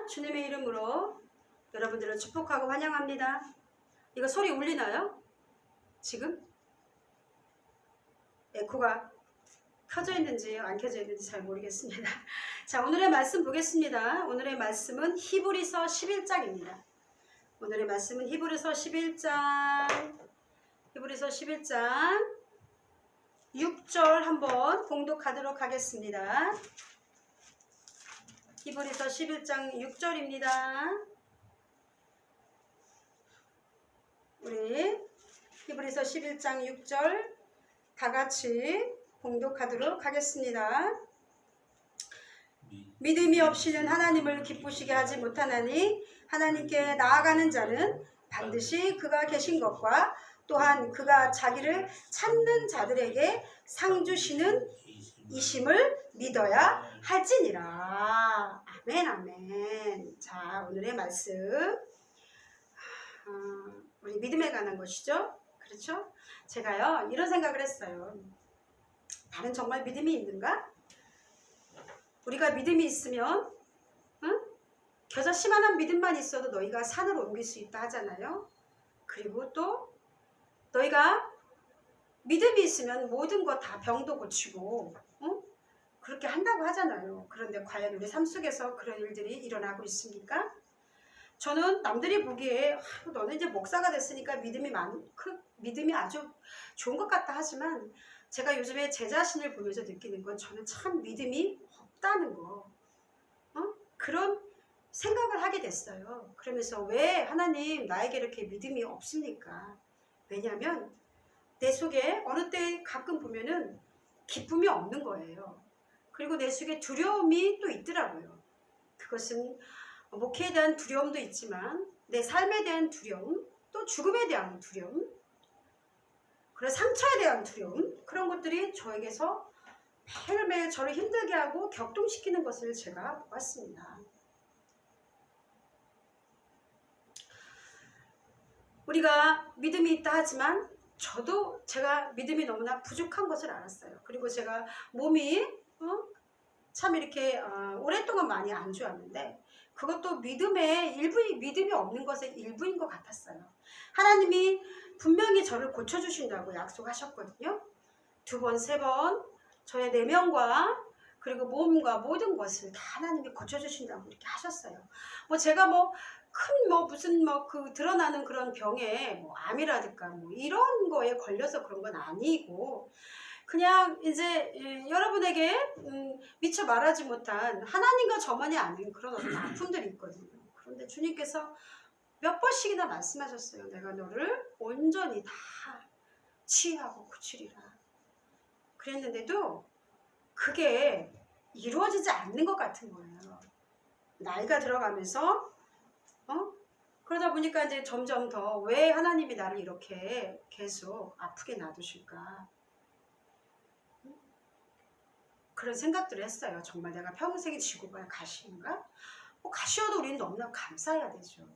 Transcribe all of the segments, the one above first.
주님의 이름으로 여러분들을 축복하고 환영합니다. 이거 소리 울리나요? 지금? 에코가 켜져 있는지 안 켜져 있는지 잘 모르겠습니다. 자, 오늘의 말씀 보겠습니다. 오늘의 말씀은 히브리서 11장입니다. 오늘의 말씀은 히브리서 11장 6절 한번 봉독하도록 하겠습니다. 히브리서 11장 6절입니다. 우리 히브리서 11장 6절 다 같이 봉독하도록 하겠습니다. 믿음이 없이는 하나님을 기쁘시게 하지 못하나니 하나님께 나아가는 자는 반드시 그가 계신 것과 또한 그가 자기를 찾는 자들에게 상 주시는 이심을 믿어야 할지니라. 아멘 아멘. 자, 오늘의 말씀 우리 믿음에 관한 것이죠. 그렇죠? 제가요 이런 생각을 했어요. 나는 정말 믿음이 있는가? 우리가 믿음이 있으면 겨자 씨만한 믿음만 있어도 너희가 산을 옮길 수 있다 하잖아요. 그리고 또 너희가 믿음이 있으면 모든 거 다 병도 고치고 그렇게 한다고 하잖아요. 그런데 과연 우리 삶 속에서 그런 일들이 일어나고 있습니까? 저는 남들이 보기에 너는 이제 목사가 됐으니까 믿음이 아주 좋은 것 같다 하지만 제가 요즘에 제 자신을 보면서 느끼는 건 저는 참 믿음이 없다는 거. 그런 생각을 하게 됐어요. 그러면서 왜 하나님 나에게 이렇게 믿음이 없습니까? 왜냐하면 내 속에 어느 때 가끔 보면은 기쁨이 없는 거예요. 그리고 내 속에 두려움이 또 있더라고요. 그것은 목회에 대한 두려움도 있지만 내 삶에 대한 두려움, 또 죽음에 대한 두려움, 그런 상처에 대한 두려움, 그런 것들이 저에게서 매일매일 저를 힘들게 하고 격동시키는 것을 제가 보았습니다. 우리가 믿음이 있다 하지만 저도 제가 믿음이 너무나 부족한 것을 알았어요. 그리고 제가 몸이 참 이렇게 오랫동안 많이 안 좋았는데 그것도 믿음이 없는 것의 일부인 것 같았어요. 하나님이 분명히 저를 고쳐주신다고 약속하셨거든요. 2번, 3번 저의 내면과 그리고 몸과 모든 것을 다 하나님이 고쳐주신다고 이렇게 하셨어요. 제가 드러나는 그런 병에 암이라든가 이런 거에 걸려서 그런 건 아니고 그냥 이제 여러분에게 미처 말하지 못한 하나님과 저만이 아닌 그런 어떤 아픔들이 있거든요. 그런데 주님께서 몇 번씩이나 말씀하셨어요. 내가 너를 온전히 다 치유하고 고치리라. 그랬는데도 그게 이루어지지 않는 것 같은 거예요. 나이가 들어가면서 그러다 보니까 이제 점점 더 왜 하나님이 나를 이렇게 계속 아프게 놔두실까? 그런 생각들을 했어요. 정말 내가 평생에 지고 갈 가시인가? 가시어도 우리는 너무나 감사해야 되죠.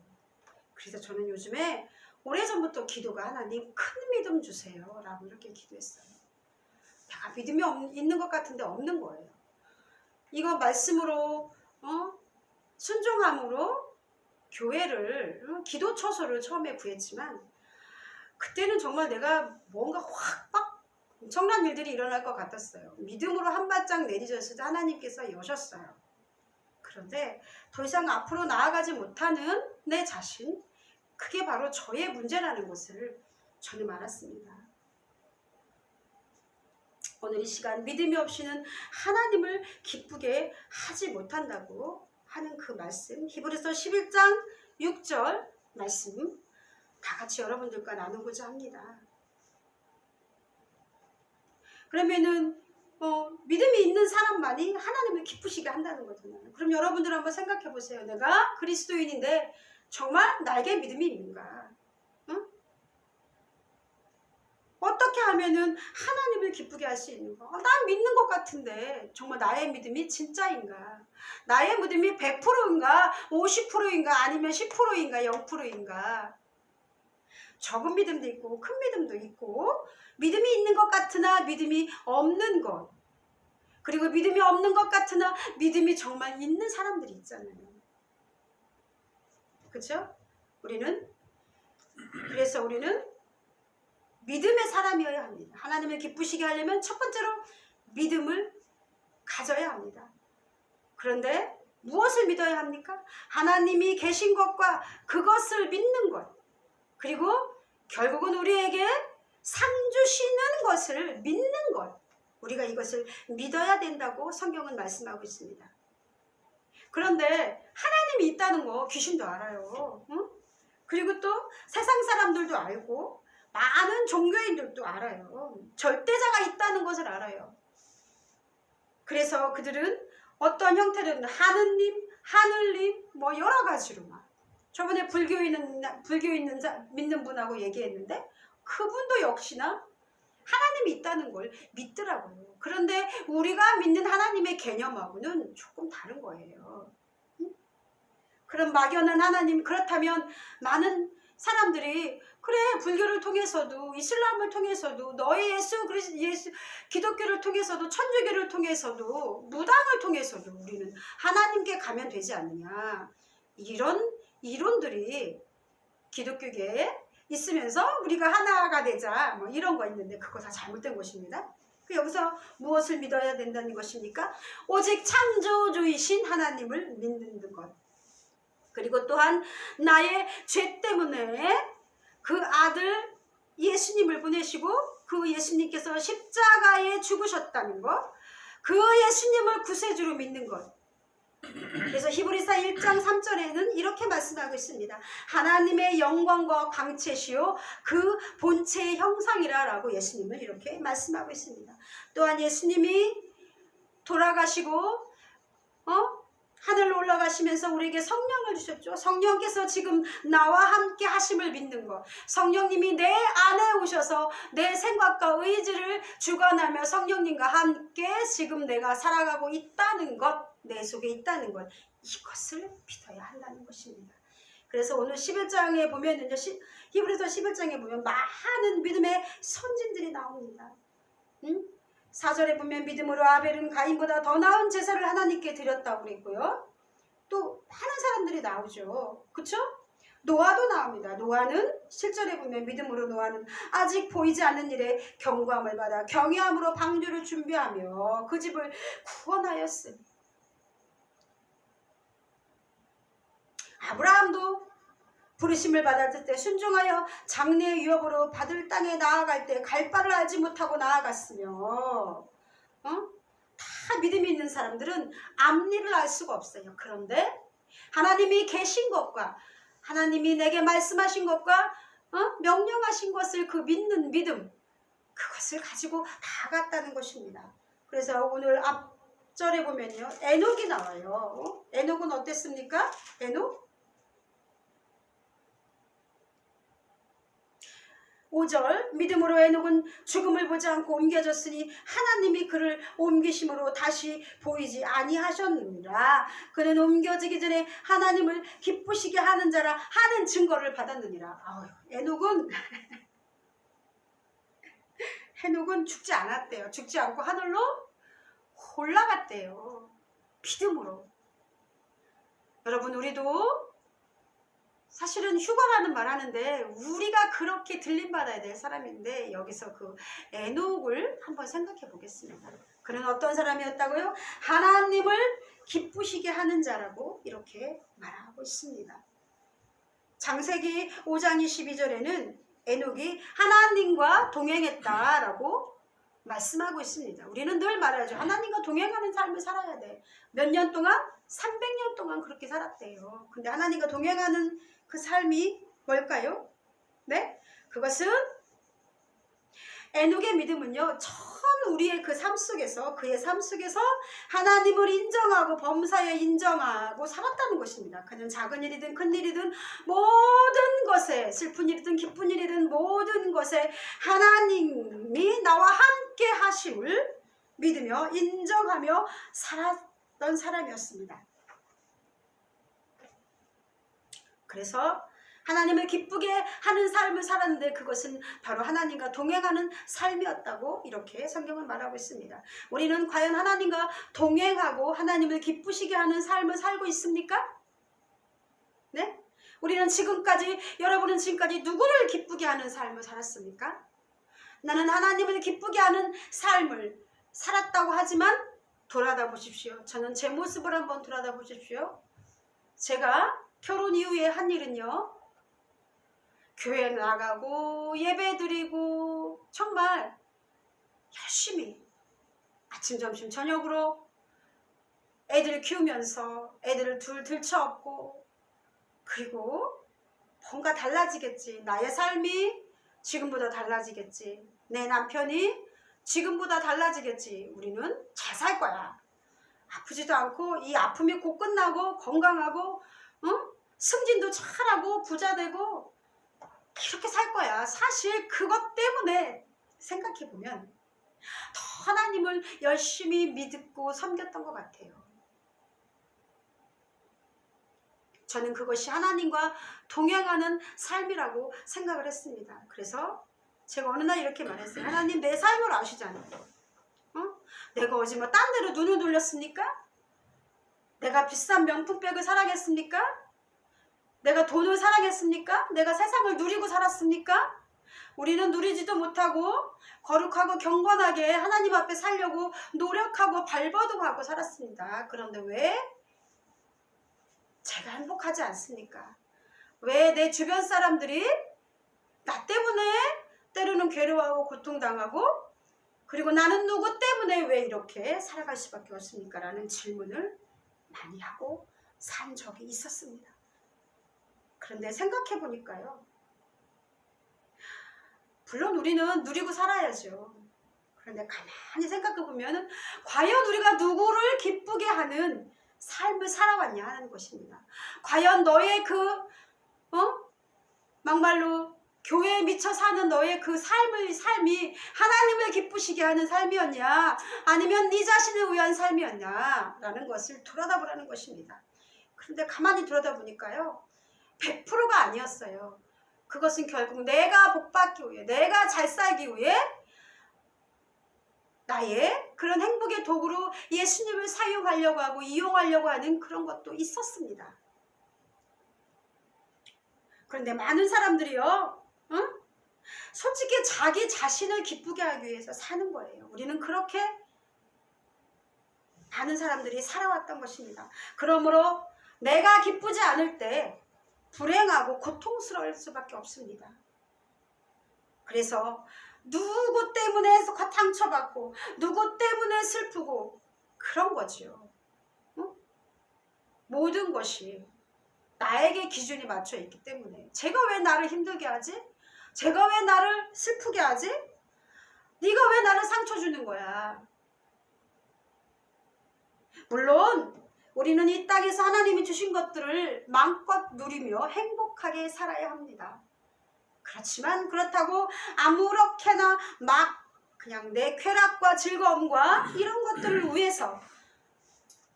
그래서 저는 요즘에 오래전부터 기도가 하나님 큰 믿음 주세요 라고 이렇게 기도했어요. 내가 믿음이 있는 것 같은데 없는 거예요. 이거 말씀으로 순종함으로 교회를 기도처소를 처음에 구했지만 그때는 정말 내가 뭔가 확 엄청난 일들이 일어날 것 같았어요. 믿음으로 한 발짝 내디뎠을 때 하나님께서 여셨어요. 그런데 더 이상 앞으로 나아가지 못하는 내 자신, 그게 바로 저의 문제라는 것을 저는 알았습니다. 오늘 이 시간 믿음이 없이는 하나님을 기쁘게 하지 못한다고 하는 그 말씀, 히브리서 11장 6절 말씀 다 같이 여러분들과 나누고자 합니다. 그러면은 믿음이 있는 사람만이 하나님을 기쁘시게 한다는 거잖아요. 그럼 여러분들 한번 생각해 보세요. 내가 그리스도인인데 정말 나에게 믿음이 있는가? 어떻게 하면은 하나님을 기쁘게 할 수 있는가? 난 믿는 것 같은데 정말 나의 믿음이 진짜인가? 나의 믿음이 100%인가? 50%인가? 아니면 10%인가? 0%인가? 적은 믿음도 있고 큰 믿음도 있고 믿음이 있는 것 같으나 믿음이 없는 것, 그리고 믿음이 없는 것 같으나 믿음이 정말 있는 사람들이 있잖아요. 그렇죠? 그래서 우리는 믿음의 사람이어야 합니다. 하나님을 기쁘시게 하려면 첫 번째로 믿음을 가져야 합니다. 그런데 무엇을 믿어야 합니까? 하나님이 계신 것과 그것을 믿는 것, 그리고 결국은 우리에게 상 주시는 것을 믿는 것, 우리가 이것을 믿어야 된다고 성경은 말씀하고 있습니다. 그런데 하나님이 있다는 거 귀신도 알아요. 응? 그리고 또 세상 사람들도 알고 많은 종교인들도 알아요. 절대자가 있다는 것을 알아요. 그래서 그들은 어떤 형태로든 하느님, 하늘님 뭐 여러 가지로 막 저번에 불교 믿는 분하고 얘기했는데 그분도 역시나 하나님이 있다는 걸 믿더라고요. 그런데 우리가 믿는 하나님의 개념하고는 조금 다른 거예요. 그런 막연한 하나님, 그렇다면 많은 사람들이 그래 불교를 통해서도 이슬람을 통해서도 너의 예수 기독교를 통해서도 천주교를 통해서도 무당을 통해서도 우리는 하나님께 가면 되지 않느냐, 이런 이론들이 기독교계에 있으면서 우리가 하나가 되자 뭐 이런 거 있는데 그거 다 잘못된 것입니다. 여기서 무엇을 믿어야 된다는 것입니까? 오직 창조주이신 하나님을 믿는 것. 그리고 또한 나의 죄 때문에 그 아들 예수님을 보내시고 그 예수님께서 십자가에 죽으셨다는 것, 그 예수님을 구세주로 믿는 것. 그래서 히브리서 1장 3절에는 이렇게 말씀하고 있습니다. 하나님의 영광과 광채시요 그 본체의 형상이라 라고 예수님을 이렇게 말씀하고 있습니다. 또한 예수님이 돌아가시고 하늘로 올라가시면서 우리에게 성령을 주셨죠. 성령께서 지금 나와 함께 하심을 믿는 것. 성령님이 내 안에 오셔서 내 생각과 의지를 주관하며 성령님과 함께 지금 내가 살아가고 있다는 것, 내 속에 있다는 것, 이것을 믿어야 한다는 것입니다. 그래서 오늘 11장에 보면은요, 히브리서 11장에 보면 많은 믿음의 선진들이 나옵니다. 4절에 보면 믿음으로 아벨은 가인보다 더 나은 제사를 하나님께 드렸다고 그랬고요. 또 많은 사람들이 나오죠. 그쵸? 노아도 나옵니다. 노아는 7절에 보면 믿음으로 노아는 아직 보이지 않는 일에 경고함을 받아 경외함으로 방주를 준비하며 그 집을 구원하였으니. 아브라함도 부르심을 받았을 때 순종하여 장래의 유업으로 받을 땅에 나아갈 때 갈 바를 알지 못하고 나아갔으며, 다 믿음이 있는 사람들은 앞일을 알 수가 없어요. 그런데 하나님이 계신 것과 하나님이 내게 말씀하신 것과 명령하신 것을 그 믿는 믿음, 그것을 가지고 나아갔다는 것입니다. 그래서 오늘 앞절에 보면요, 에녹이 나와요. 에녹은 어땠습니까? 에녹 5절 믿음으로 에녹은 죽음을 보지 않고 옮겨졌으니 하나님이 그를 옮기심으로 다시 보이지 아니하셨느니라. 그는 옮겨지기 전에 하나님을 기쁘시게 하는 자라 하는 증거를 받았느니라. 에녹은 죽지 않았대요. 죽지 않고 하늘로 올라갔대요. 믿음으로. 여러분, 우리도 사실은 휴거라는 말 하는데 우리가 그렇게 들림받아야 될 사람인데 여기서 그 에녹을 한번 생각해 보겠습니다. 그는 어떤 사람이었다고요? 하나님을 기쁘시게 하는 자라고 이렇게 말하고 있습니다. 창세기 5장 22절에는 에녹이 하나님과 동행했다라고 말씀하고 있습니다. 우리는 늘 말하죠. 하나님과 동행하는 삶을 살아야 돼. 몇 년 동안? 300년 동안 그렇게 살았대요. 근데 하나님과 동행하는 그 삶이 뭘까요? 네? 그것은 에녹의 믿음은요, 우리의 그 삶 속에서, 그의 삶 속에서 하나님을 인정하고 범사에 인정하고 살았다는 것입니다. 그는 작은 일이든 큰 일이든 모든 것에, 슬픈 일이든 기쁜 일이든 모든 것에 하나님이 나와 함께 하심을 믿으며 인정하며 살았던 사람이었습니다. 그래서 하나님을 기쁘게 하는 삶을 살았는데 그것은 바로 하나님과 동행하는 삶이었다고 이렇게 성경은 말하고 있습니다. 우리는 과연 하나님과 동행하고 하나님을 기쁘시게 하는 삶을 살고 있습니까? 네? 우리는 지금까지, 여러분은 지금까지 누구를 기쁘게 하는 삶을 살았습니까? 나는 하나님을 기쁘게 하는 삶을 살았다고 하지만 돌아다 보십시오. 저는 제 모습을 한번 돌아다 보십시오. 제가 결혼 이후에 한 일은요, 교회 나가고 예배 드리고 정말 열심히 아침 점심 저녁으로 애들 키우면서 애들을 둘 들쳐업고, 그리고 뭔가 달라지겠지. 나의 삶이 지금보다 달라지겠지. 내 남편이 지금보다 달라지겠지. 우리는 잘 살 거야. 아프지도 않고 이 아픔이 곧 끝나고 건강하고 승진도 잘하고 부자 되고 이렇게 살 거야. 사실 그것 때문에 생각해보면 더 하나님을 열심히 믿고 섬겼던 것 같아요. 저는 그것이 하나님과 동행하는 삶이라고 생각을 했습니다. 그래서 제가 어느 날 이렇게 말했어요. 하나님, 내 삶을 아시잖아요. 내가 어제 뭐 딴 데로 눈을 돌렸습니까? 내가 비싼 명품백을 사랑했습니까? 내가 돈을 사랑했습니까? 내가 세상을 누리고 살았습니까? 우리는 누리지도 못하고 거룩하고 경건하게 하나님 앞에 살려고 노력하고 발버둥 하고 살았습니다. 그런데 왜 제가 행복하지 않습니까? 왜 내 주변 사람들이 나 때문에 때로는 괴로워하고 고통당하고, 그리고 나는 누구 때문에 왜 이렇게 살아갈 수밖에 없습니까? 라는 질문을 많이 하고 산 적이 있었습니다. 그런데 생각해 보니까요, 물론 우리는 누리고 살아야죠. 그런데 가만히 생각해 보면 과연 우리가 누구를 기쁘게 하는 삶을 살아왔냐 하는 것입니다. 과연 너의 막말로 교회에 미쳐 사는 너의 그 삶이 하나님을 기쁘시게 하는 삶이었냐, 아니면 네 자신을 위한 삶이었냐 라는 것을 돌아다보라는 것입니다. 그런데 가만히 돌아다보니까요, 100%가 아니었어요. 그것은 결국 내가 복받기 위해, 내가 잘 살기 위해 나의 그런 행복의 도구로 예수님을 사용하려고 하고 이용하려고 하는 그런 것도 있었습니다. 그런데 많은 사람들이요, 솔직히 자기 자신을 기쁘게 하기 위해서 사는 거예요. 우리는 그렇게 많은 사람들이 살아왔던 것입니다. 그러므로 내가 기쁘지 않을 때 불행하고 고통스러울 수밖에 없습니다. 그래서 누구 때문에 상처받고 누구 때문에 슬프고 그런 거죠. 모든 것이 나에게 기준이 맞춰 있기 때문에 제가 왜 나를 힘들게 하지? 제가 왜 나를 슬프게 하지? 네가 왜 나를 상처 주는 거야? 물론 우리는 이 땅에서 하나님이 주신 것들을 마음껏 누리며 행복하게 살아야 합니다. 그렇지만 그렇다고 아무렇게나 막 그냥 내 쾌락과 즐거움과 이런 것들을 위해서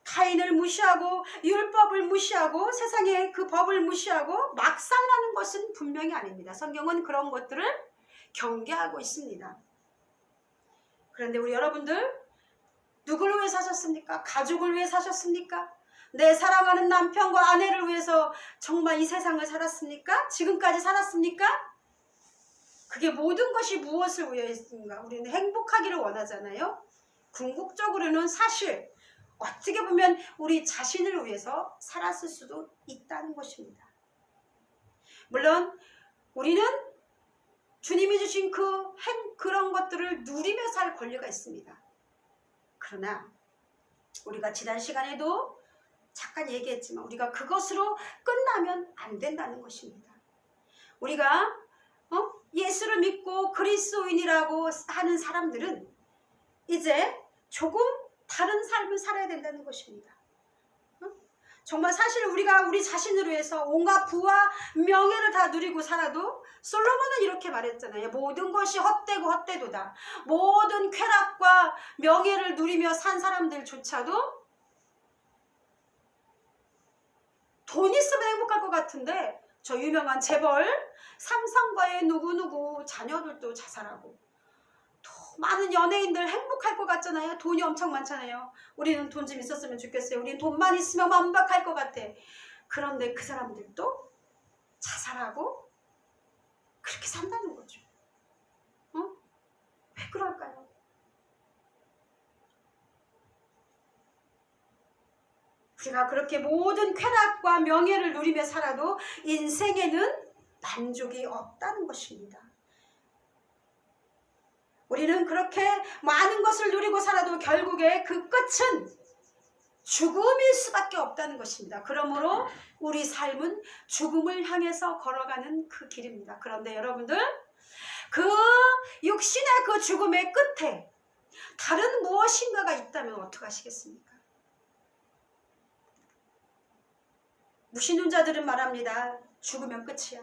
타인을 무시하고 율법을 무시하고 세상의 그 법을 무시하고 막 살라는 것은 분명히 아닙니다. 성경은 그런 것들을 경계하고 있습니다. 그런데 우리 여러분들 누구를 위해 사셨습니까? 가족을 위해 사셨습니까? 내 사랑하는 남편과 아내를 위해서 정말 이 세상을 살았습니까? 지금까지 살았습니까? 그게 모든 것이 무엇을 위해서인가? 우리는 행복하기를 원하잖아요. 궁극적으로는 사실 어떻게 보면 우리 자신을 위해서 살았을 수도 있다는 것입니다. 물론 우리는 주님이 주신 그런 것들을 누리며 살 권리가 있습니다. 그러나 우리가 지난 시간에도 잠깐 얘기했지만 우리가 그것으로 끝나면 안 된다는 것입니다. 우리가 예수를 믿고 그리스도인이라고 하는 사람들은 이제 조금 다른 삶을 살아야 된다는 것입니다. 정말 사실 우리가 우리 자신을 위해서 온갖 부와 명예를 다 누리고 살아도 솔로몬은 이렇게 말했잖아요. 모든 것이 헛되고 헛되도다. 모든 쾌락과 명예를 누리며 산 사람들조차도 돈 있으면 행복할 것 같은데 저 유명한 재벌 삼성과의 누구누구 자녀들도 자살하고 또 많은 연예인들 행복할 것 같잖아요. 돈이 엄청 많잖아요. 우리는 돈 좀 있었으면 좋겠어요. 우리는 돈만 있으면 완벽할 것 같아. 그런데 그 사람들도 자살하고 그렇게 산다는 거죠. 왜 그럴까요? 우리가 그렇게 모든 쾌락과 명예를 누리며 살아도 인생에는 만족이 없다는 것입니다. 우리는 그렇게 많은 것을 누리고 살아도 결국에 그 끝은 죽음일 수밖에 없다는 것입니다. 그러므로 우리 삶은 죽음을 향해서 걸어가는 그 길입니다. 그런데 여러분들, 그 육신의 그 죽음의 끝에 다른 무엇인가가 있다면 어떡하시겠습니까? 무신론자들은 말합니다. 죽으면 끝이야.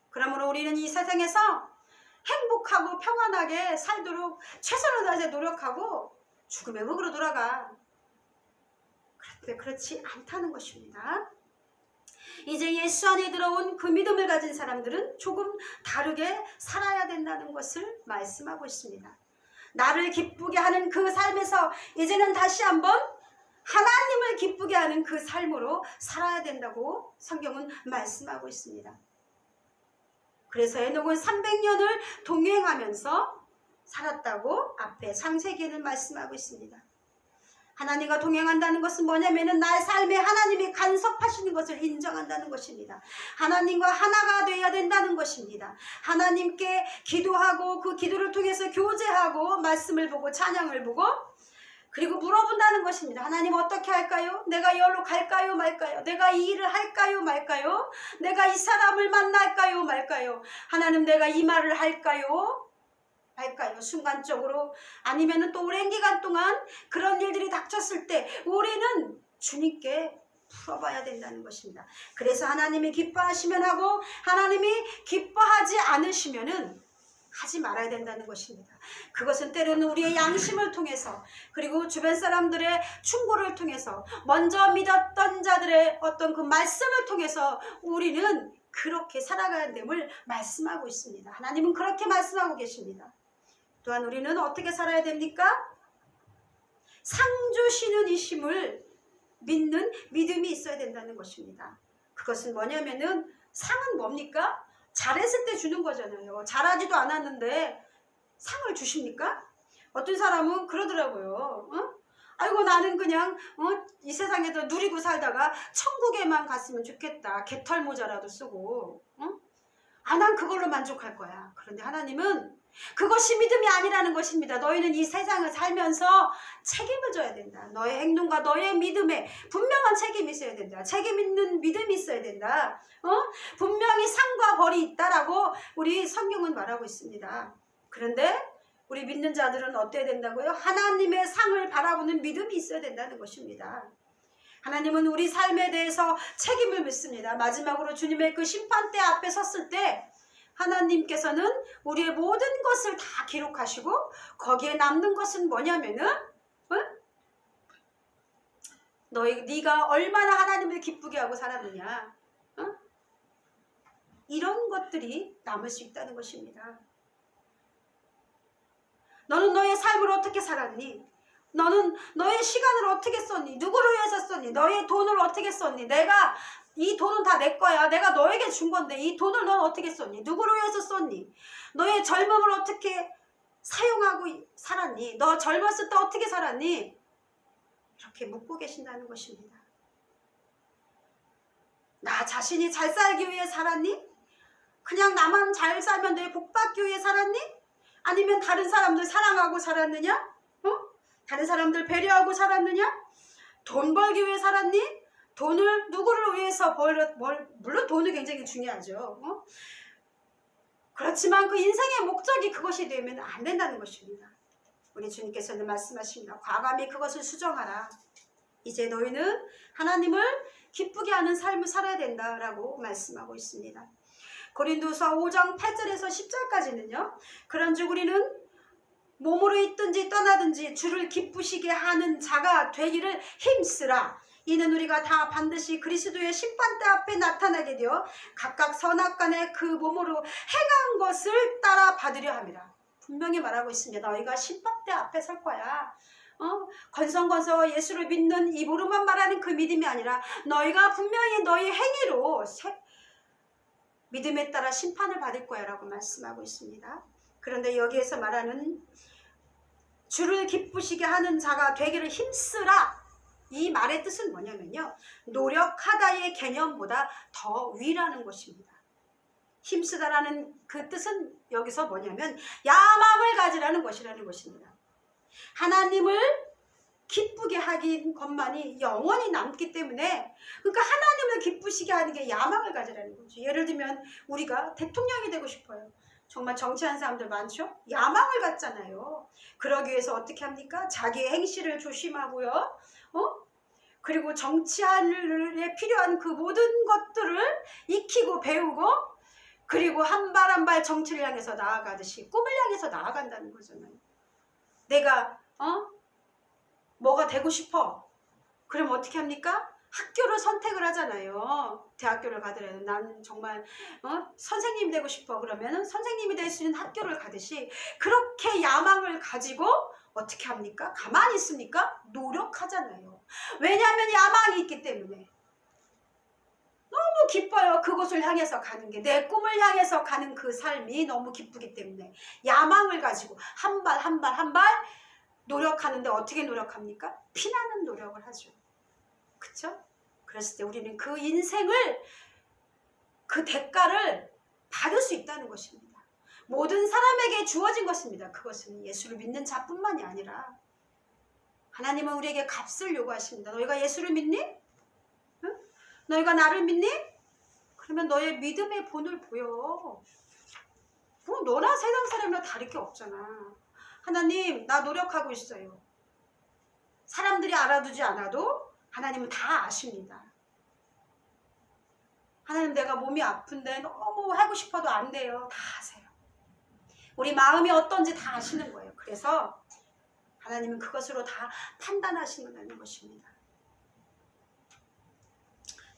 그러므로 우리는 이 세상에서 행복하고 평안하게 살도록 최선을 다해서 노력하고 죽으면 흙으로 돌아가. 그런데 그렇지 않다는 것입니다. 이제 예수 안에 들어온 그 믿음을 가진 사람들은 조금 다르게 살아야 된다는 것을 말씀하고 있습니다. 나를 기쁘게 하는 그 삶에서 이제는 다시 한번 하나님을 기쁘게 하는 그 삶으로 살아야 된다고 성경은 말씀하고 있습니다. 그래서 에녹은 300년을 동행하면서 살았다고 앞에 창세기에는 말씀하고 있습니다. 하나님과 동행한다는 것은 뭐냐면은 나의 삶에 하나님이 간섭하시는 것을 인정한다는 것입니다. 하나님과 하나가 되어야 된다는 것입니다. 하나님께 기도하고 그 기도를 통해서 교제하고 말씀을 보고 찬양을 보고 그리고 물어본다는 것입니다. 하나님 어떻게 할까요? 내가 여기로 갈까요 말까요? 내가 이 일을 할까요 말까요? 내가 이 사람을 만날까요 말까요? 하나님 내가 이 말을 할까요? 할까요? 순간적으로 아니면 또 오랜 기간 동안 그런 일들이 닥쳤을 때 우리는 주님께 풀어봐야 된다는 것입니다. 그래서 하나님이 기뻐하시면 하고 하나님이 기뻐하지 않으시면은 하지 말아야 된다는 것입니다. 그것은 때로는 우리의 양심을 통해서 그리고 주변 사람들의 충고를 통해서 먼저 믿었던 자들의 어떤 그 말씀을 통해서 우리는 그렇게 살아가야 됨을 말씀하고 있습니다. 하나님은 그렇게 말씀하고 계십니다. 또한 우리는 어떻게 살아야 됩니까? 상 주시는 이심을 믿는 믿음이 있어야 된다는 것입니다. 그것은 뭐냐면은 상은 뭡니까? 잘했을 때 주는 거잖아요. 잘하지도 않았는데 상을 주십니까? 어떤 사람은 그러더라고요. 아이고 나는 그냥 이 세상에서 누리고 살다가 천국에만 갔으면 좋겠다. 개털 모자라도 쓰고 난 그걸로 만족할 거야. 그런데 하나님은 그것이 믿음이 아니라는 것입니다. 너희는 이 세상을 살면서 책임을 져야 된다. 너의 행동과 너의 믿음에 분명한 책임이 있어야 된다. 책임 있는 믿음이 있어야 된다. 분명히 상과 벌이 있다라고 우리 성경은 말하고 있습니다. 그런데 우리 믿는 자들은 어때야 된다고요? 하나님의 상을 바라보는 믿음이 있어야 된다는 것입니다. 하나님은 우리 삶에 대해서 책임을 묻습니다. 마지막으로 주님의 그 심판대 앞에 섰을 때 하나님께서는 우리의 모든 것을 다 기록하시고 거기에 남는 것은 뭐냐면은 네가 얼마나 하나님을 기쁘게 하고 살았느냐 이런 것들이 남을 수 있다는 것입니다. 너는 너의 삶을 어떻게 살았니? 너는 너의 시간을 어떻게 썼니? 누구를 위해서 썼니? 너의 돈을 어떻게 썼니? 내가 이 돈은 다 내 거야. 내가 너에게 준 건데 이 돈을 넌 어떻게 썼니? 누구를 위해서 썼니? 너의 젊음을 어떻게 사용하고 살았니? 너 젊었을 때 어떻게 살았니? 이렇게 묻고 계신다는 것입니다. 나 자신이 잘 살기 위해 살았니? 그냥 나만 잘 살면 내 복 받기 위해 살았니? 아니면 다른 사람들 사랑하고 살았느냐? 다른 사람들 배려하고 살았느냐? 돈 벌기 위해 살았니? 돈을 누구를 위해서 물론 돈이 굉장히 중요하죠. 그렇지만 그 인생의 목적이 그것이 되면 안 된다는 것입니다. 우리 주님께서는 말씀하십니다. 과감히 그것을 수정하라. 이제 너희는 하나님을 기쁘게 하는 삶을 살아야 된다라고 말씀하고 있습니다. 고린도서 5장 8절에서 10절까지는요. 그런즉 우리는 몸으로 있든지 떠나든지 주를 기쁘시게 하는 자가 되기를 힘쓰라. 이는 우리가 다 반드시 그리스도의 심판대 앞에 나타나게 되어 각각 선악간에 그 몸으로 행한 것을 따라 받으려 함이라. 분명히 말하고 있습니다. 너희가 심판대 앞에 설 거야. 건성건성 예수를 믿는 입으로만 말하는 그 믿음이 아니라 너희가 분명히 너희 행위로 믿음에 따라 심판을 받을 거야 라고 말씀하고 있습니다. 그런데 여기에서 말하는 주를 기쁘시게 하는 자가 되기를 힘쓰라, 이 말의 뜻은 뭐냐면요, 노력하다의 개념보다 더 위라는 것입니다. 힘쓰다라는 그 뜻은 여기서 뭐냐면 야망을 가지라는 것이라는 것입니다. 하나님을 기쁘게 하긴 것만이 영원히 남기 때문에, 그러니까 하나님을 기쁘시게 하는 게 야망을 가지라는 거죠. 예를 들면 우리가 대통령이 되고 싶어요. 정말 정치하는 사람들 많죠? 야망을 갖잖아요. 그러기 위해서 어떻게 합니까? 자기의 행실을 조심하고요. 그리고 정치하는데 필요한 그 모든 것들을 익히고 배우고, 그리고 한 발 한 발 정치를 향해서 나아가듯이 꿈을 향해서 나아간다는 거잖아요. 내가 뭐가 되고 싶어. 그럼 어떻게 합니까? 학교를 선택을 하잖아요. 대학교를 가더라도 나는 정말 선생님 되고 싶어. 그러면 선생님이 될 수 있는 학교를 가듯이 그렇게 야망을 가지고 어떻게 합니까? 가만히 있습니까? 노력하잖아요. 왜냐하면 야망이 있기 때문에. 너무 기뻐요. 그곳을 향해서 가는 게, 내 꿈을 향해서 가는 그 삶이 너무 기쁘기 때문에 야망을 가지고 한 발 한 발 한 발 노력하는데, 어떻게 노력합니까? 피나는 노력을 하죠. 그쵸? 그랬을 때 우리는 그 인생을, 그 대가를 받을 수 있다는 것입니다. 모든 사람에게 주어진 것입니다. 그것은 예수를 믿는 자뿐만이 아니라 하나님은 우리에게 값을 요구하십니다. 너희가 예수를 믿니? 응? 너희가 나를 믿니? 그러면 너의 믿음의 본을 보여. 너나 세상 사람이랑 다를 게 없잖아. 하나님, 나 노력하고 있어요. 사람들이 알아두지 않아도 하나님은 다 아십니다. 하나님, 내가 몸이 아픈데 너무 하고 싶어도 안 돼요. 다 아세요. 우리 마음이 어떤지 다 아시는 거예요. 그래서 하나님은 그것으로 다 판단하시는 것입니다.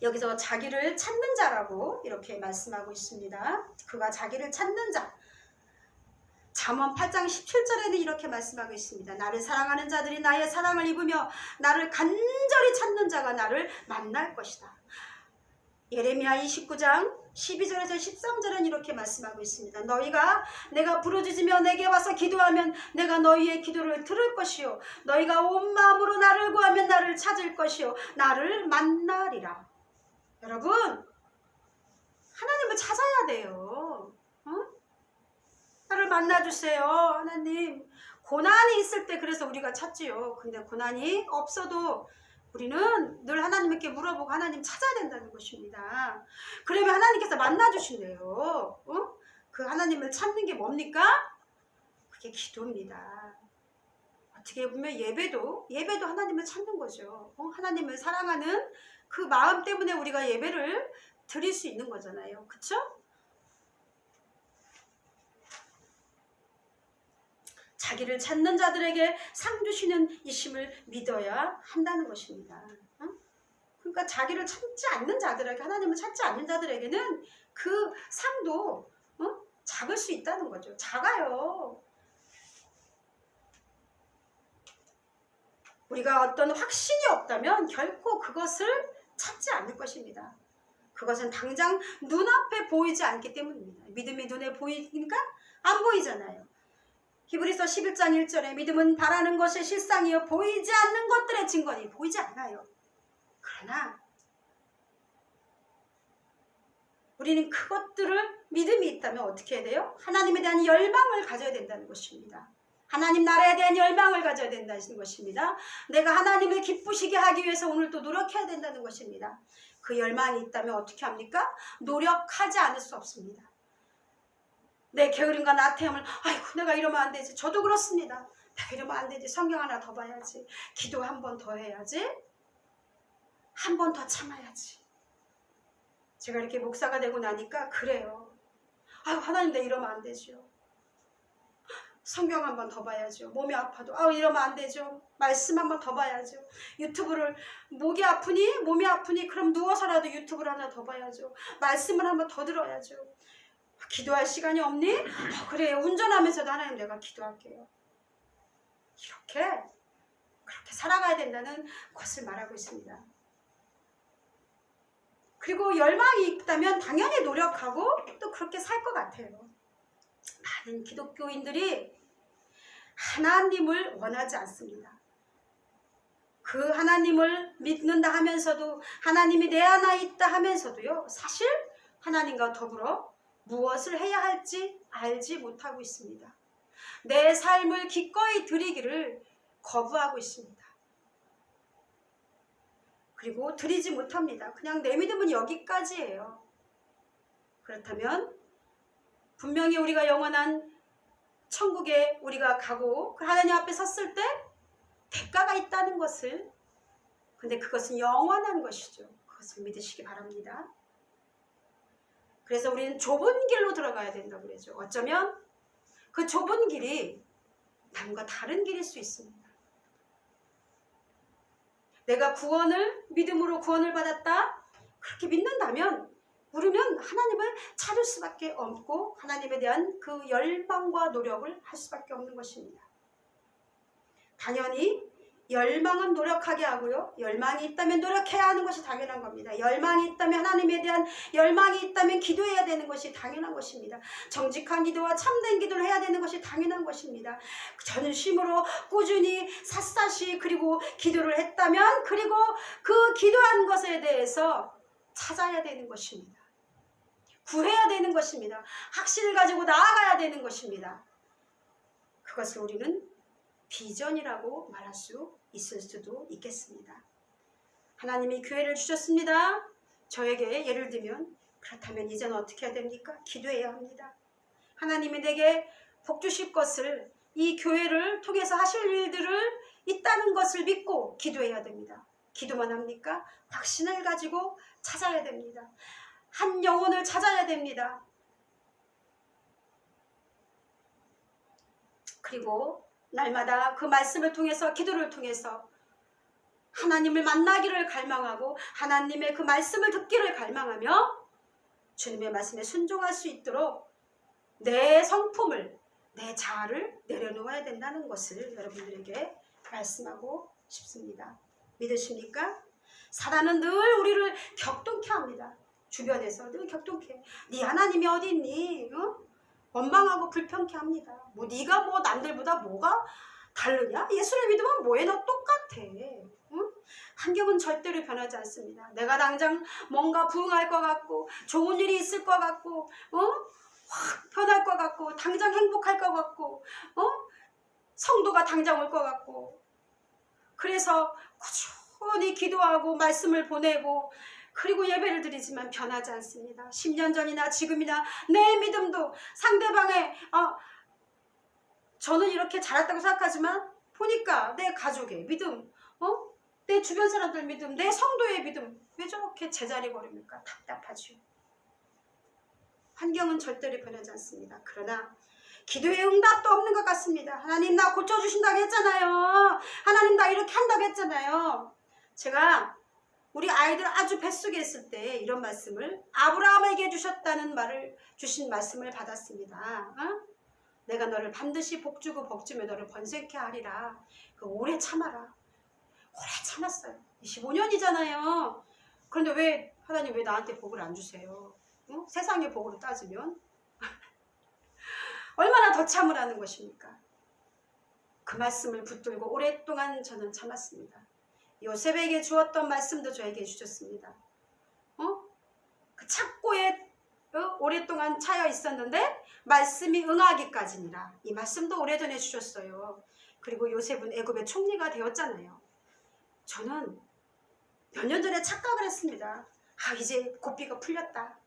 여기서 자기를 찾는 자라고 이렇게 말씀하고 있습니다. 그가 자기를 찾는 자. 잠언 8장 17절에는 이렇게 말씀하고 있습니다. 나를 사랑하는 자들이 나의 사랑을 입으며 나를 간절히 찾는 자가 나를 만날 것이다. 예레미야 29장 12절에서 13절은 이렇게 말씀하고 있습니다. 너희가 내가 부르짖으며 내게 와서 기도하면 내가 너희의 기도를 들을 것이요, 너희가 온 마음으로 나를 구하면 나를 찾을 것이요, 나를 만나리라. 여러분, 하나님을 찾아야 돼요. 나를 만나주세요. 하나님, 고난이 있을 때 그래서 우리가 찾지요. 근데 고난이 없어도 우리는 늘 하나님께 물어보고 하나님 찾아야 된다는 것입니다. 그러면 하나님께서 만나주신대요. 그 하나님을 찾는 게 뭡니까? 그게 기도입니다. 어떻게 보면 예배도 하나님을 찾는 거죠. 하나님을 사랑하는 그 마음 때문에 우리가 예배를 드릴 수 있는 거잖아요. 그쵸? 자기를 찾는 자들에게 상 주시는 이심을 믿어야 한다는 것입니다. 그러니까 자기를 찾지 않는 자들에게, 하나님을 찾지 않는 자들에게는 그 상도 작을 수 있다는 거죠. 작아요. 우리가 어떤 확신이 없다면 결코 그것을 찾지 않을 것입니다. 그것은 당장 눈앞에 보이지 않기 때문입니다. 믿음이 눈에 보이니까 안 보이잖아요. 히브리서 11장 1절에 믿음은 바라는 것의 실상이요 보이지 않는 것들의 증거니. 보이지 않아요. 그러나 우리는 그것들을 믿음이 있다면 어떻게 해야 돼요? 하나님에 대한 열망을 가져야 된다는 것입니다. 하나님 나라에 대한 열망을 가져야 된다는 것입니다. 내가 하나님을 기쁘시게 하기 위해서 오늘 또 노력해야 된다는 것입니다. 그 열망이 있다면 어떻게 합니까? 노력하지 않을 수 없습니다. 내 게으름과 나태함을, 아이고 내가 이러면 안 되지. 저도 그렇습니다. 내가 이러면 안 되지. 성경 하나 더 봐야지. 기도 한 번 더 해야지. 한 번 더 참아야지. 제가 이렇게 목사가 되고 나니까 그래요. 아유 하나님 내 이러면 안 되죠. 성경 한 번 더 봐야죠. 몸이 아파도 이러면 안 되죠. 말씀 한 번 더 봐야죠. 유튜브를, 목이 아프니 몸이 아프니 그럼 누워서라도 유튜브를 하나 더 봐야죠. 말씀을 한 번 더 들어야죠. 기도할 시간이 없니? 그래 운전하면서도 하나님 내가 기도할게요. 그렇게 살아가야 된다는 것을 말하고 있습니다. 그리고 열망이 있다면 당연히 노력하고 또 그렇게 살 것 같아요. 많은 기독교인들이 하나님을 원하지 않습니다. 그 하나님을 믿는다 하면서도 하나님이 내 안에 있다 하면서도요, 사실 하나님과 더불어 무엇을 해야 할지 알지 못하고 있습니다. 내 삶을 기꺼이 드리기를 거부하고 있습니다. 그리고 드리지 못합니다. 그냥 내 믿음은 여기까지예요. 그렇다면 분명히 우리가 영원한 천국에 우리가 가고 그 하나님 앞에 섰을 때 대가가 있다는 것을, 근데 그것은 영원한 것이죠. 그것을 믿으시기 바랍니다. 그래서 우리는 좁은 길로 들어가야 된다고 그러죠. 어쩌면 그 좁은 길이 남과 다른 길일 수 있습니다. 내가 믿음으로 구원을 받았다, 그렇게 믿는다면 우리는 하나님을 찾을 수밖에 없고 하나님에 대한 그 열망과 노력을 할 수밖에 없는 것입니다. 당연히 열망은 노력하게 하고요, 열망이 있다면 노력해야 하는 것이 당연한 겁니다. 열망이 있다면, 하나님에 대한 열망이 있다면 기도해야 되는 것이 당연한 것입니다. 정직한 기도와 참된 기도를 해야 되는 것이 당연한 것입니다. 전심으로 꾸준히 샅샅이 그리고 기도를 했다면, 그리고 그 기도한 것에 대해서 찾아야 되는 것입니다. 구해야 되는 것입니다. 확신을 가지고 나아가야 되는 것입니다. 그것을 우리는 비전이라고 말할 수 있을 수도 있겠습니다. 하나님이 기회를 주셨습니다. 저에게 예를 들면, 그렇다면 이제는 어떻게 해야 됩니까? 기도해야 합니다. 하나님이 내게 복 주실 것을, 이 교회를 통해서 하실 일들을 있다는 것을 믿고 기도해야 됩니다. 기도만 합니까? 확신을 가지고 찾아야 됩니다. 한 영혼을 찾아야 됩니다. 그리고 날마다 그 말씀을 통해서, 기도를 통해서 하나님을 만나기를 갈망하고 하나님의 그 말씀을 듣기를 갈망하며 주님의 말씀에 순종할 수 있도록 내 성품을, 내 자아를 내려놓아야 된다는 것을 여러분들에게 말씀하고 싶습니다. 믿으십니까? 사단은 늘 우리를 격동케 합니다. 주변에서 늘 격동케. 네 하나님이 어디 있니? 원망하고 불평케 합니다. 네가 남들보다 뭐가 다르냐? 예수를 믿으면 뭐해? 너 똑같아. 응? 환경은 절대로 변하지 않습니다. 내가 당장 뭔가 부응할 것 같고 좋은 일이 있을 것 같고 확 변할 것 같고 당장 행복할 것 같고 성도가 당장 올 것 같고, 그래서 꾸준히 기도하고 말씀을 보내고 그리고 예배를 드리지만 변하지 않습니다. 10년 전이나 지금이나 내 믿음도 상대방의 저는 이렇게 잘했다고 생각하지만 보니까 내 가족의 믿음, 내 주변 사람들 믿음, 내 성도의 믿음 왜 저렇게 제자리 걸음일까? 답답하죠. 환경은 절대로 변하지 않습니다. 그러나 기도의 응답도 없는 것 같습니다. 하나님 나 고쳐주신다고 했잖아요. 하나님 나 이렇게 한다고 했잖아요. 제가 우리 아이들 아주 뱃속에 있을 때 이런 말씀을, 아브라함에게 주신 말씀을 받았습니다. 내가 너를 반드시 복주고 복주며 너를 번성케 하리라. 오래 참아라. 오래 참았어요. 25년이잖아요. 그런데 하나님 왜 나한테 복을 안 주세요? 세상의 복으로 따지면 얼마나 더 참으라는 것입니까? 그 말씀을 붙들고 오랫동안 저는 참았습니다. 요셉에게 주었던 말씀도 저에게 주셨습니다. 그 착고에 오랫동안 차여 있었는데 말씀이 응하기까지니라. 이 말씀도 오래전에 주셨어요. 그리고 요셉은 애굽의 총리가 되었잖아요. 저는 몇 년 전에 착각을 했습니다. 이제 고삐가 풀렸다.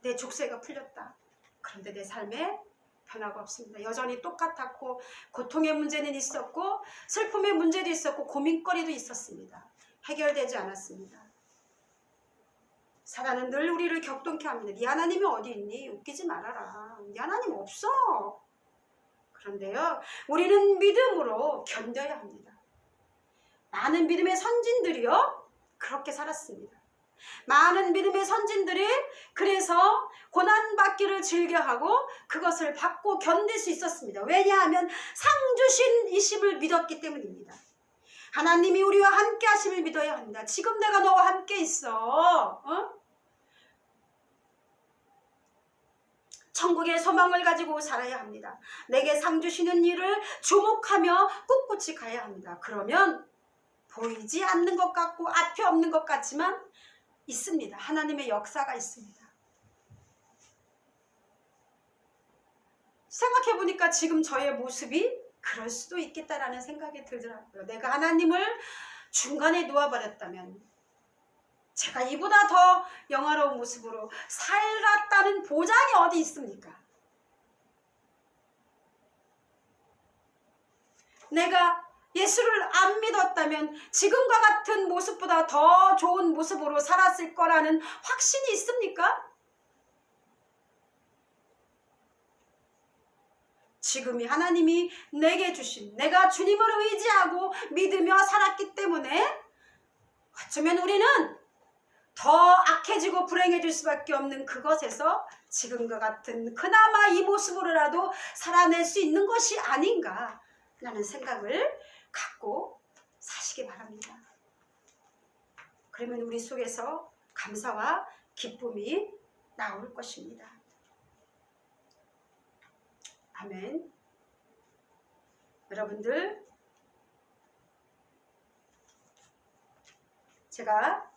내 족쇄가 풀렸다. 그런데 내 삶에 변화가 없습니다. 여전히 똑같았고 고통의 문제는 있었고 슬픔의 문제도 있었고 고민거리도 있었습니다. 해결되지 않았습니다. 사단은 늘 우리를 격동케 합니다. 네 하나님이 어디 있니? 웃기지 말아라. 네 하나님 없어. 그런데요, 우리는 믿음으로 견뎌야 합니다. 많은 믿음의 선진들이요 그렇게 살았습니다. 많은 믿음의 선진들이 그래서 고난받기를 즐겨하고 그것을 받고 견딜 수 있었습니다. 왜냐하면 상주신 이심을 믿었기 때문입니다. 하나님이 우리와 함께 하심을 믿어야 합니다. 지금 내가 너와 함께 있어. 천국의 소망을 가지고 살아야 합니다. 내게 상 주시는 일을 주목하며 꿋꿋이 가야 합니다. 그러면 보이지 않는 것 같고 앞이 없는 것 같지만 있습니다. 하나님의 역사가 있습니다. 생각해보니까 지금 저의 모습이 그럴 수도 있겠다라는 생각이 들더라고요. 내가 하나님을 중간에 놓아버렸다면 제가 이보다 더 영화로운 모습으로 살았다는 보장이 어디 있습니까? 내가 예수를 안 믿었다면 지금과 같은 모습보다 더 좋은 모습으로 살았을 거라는 확신이 있습니까? 지금이 하나님이 내게 주신, 내가 주님을 의지하고 믿으며 살았기 때문에 어쩌면 우리는 더 악해지고 불행해질 수밖에 없는 그것에서 지금과 같은 그나마 이 모습으로라도 살아낼 수 있는 것이 아닌가 라는 생각을 갖고 사시기 바랍니다. 그러면 우리 속에서 감사와 기쁨이 나올 것입니다. 아멘. 여러분들, 제가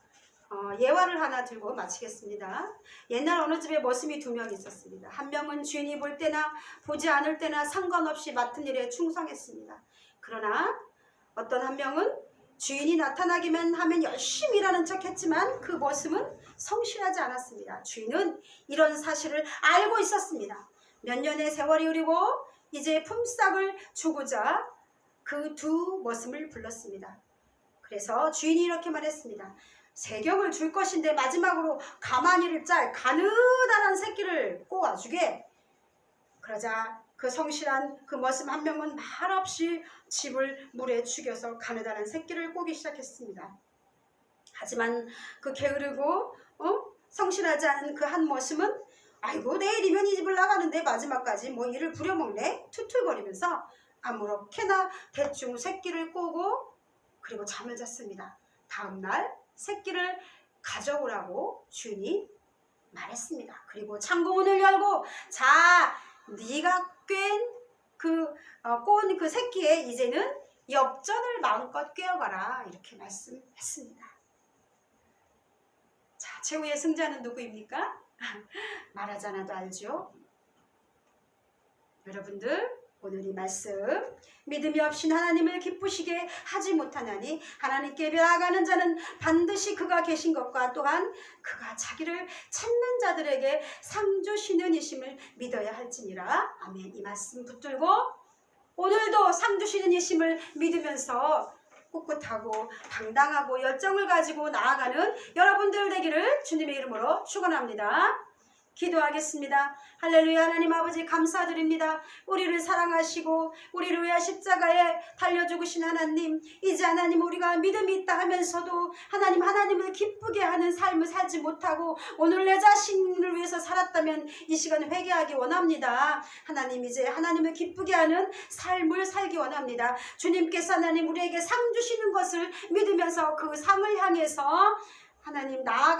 예화를 하나 들고 마치겠습니다. 옛날 어느 집에 머슴이 2명 있었습니다. 한 명은 주인이 볼 때나 보지 않을 때나 상관없이 맡은 일에 충성했습니다. 그러나 어떤 한 명은 주인이 나타나기만 하면 열심히 일하는 척 했지만 그 머슴은 성실하지 않았습니다. 주인은 이런 사실을 알고 있었습니다. 몇 년의 세월이 흐르고 이제 품삯을 주고자 그 2 머슴을 불렀습니다. 그래서 주인이 이렇게 말했습니다. 세경을 줄 것인데 마지막으로 가마니를 짤 가느다란 새끼를 꼬아주게. 그러자 그 성실한 그 머슴 한 명은 말없이 집을 물에 죽여서 가느다란 새끼를 꼬기 시작했습니다. 하지만 그 게으르고 성실하지 않은 그 한 머슴은 아이고 내일이면 이 집을 나가는데 마지막까지 뭐 일을 부려먹네 툴툴거리면서 아무렇게나 대충 새끼를 꼬고 그리고 잠을 잤습니다. 다음날 새끼를 가져오라고 주인이 말했습니다. 그리고 창고문을 열고 자 네가 꼬은 그 새끼에 이제는 엽전을 마음껏 꿰어가라 이렇게 말씀했습니다. 자, 최후의 승자는 누구입니까? 말하지 않아도 알죠? 여러분들 오늘 이 말씀 믿음이 없인 하나님을 기쁘시게 하지 못하나니 하나님께 나아가는 자는 반드시 그가 계신 것과 또한 그가 자기를 찾는 자들에게 상 주시는 이심을 믿어야 할지니라. 아멘. 이 말씀 붙들고 오늘도 상 주시는 이심을 믿으면서 꿋꿋하고 당당하고 열정을 가지고 나아가는 여러분들 되기를 주님의 이름으로 축원합니다. 기도하겠습니다. 할렐루야. 하나님 아버지 감사드립니다. 우리를 사랑하시고 우리를 위해 십자가에 달려 죽으신 하나님, 이제 하나님 우리가 믿음이 있다 하면서도 하나님을 기쁘게 하는 삶을 살지 못하고 오늘 내 자신을 위해서 살았다면 이 시간 회개하기 원합니다. 하나님 이제 하나님을 기쁘게 하는 삶을 살기 원합니다. 주님께서 하나님 우리에게 상 주시는 것을 믿으면서 그 상을 향해서 하나님 나아가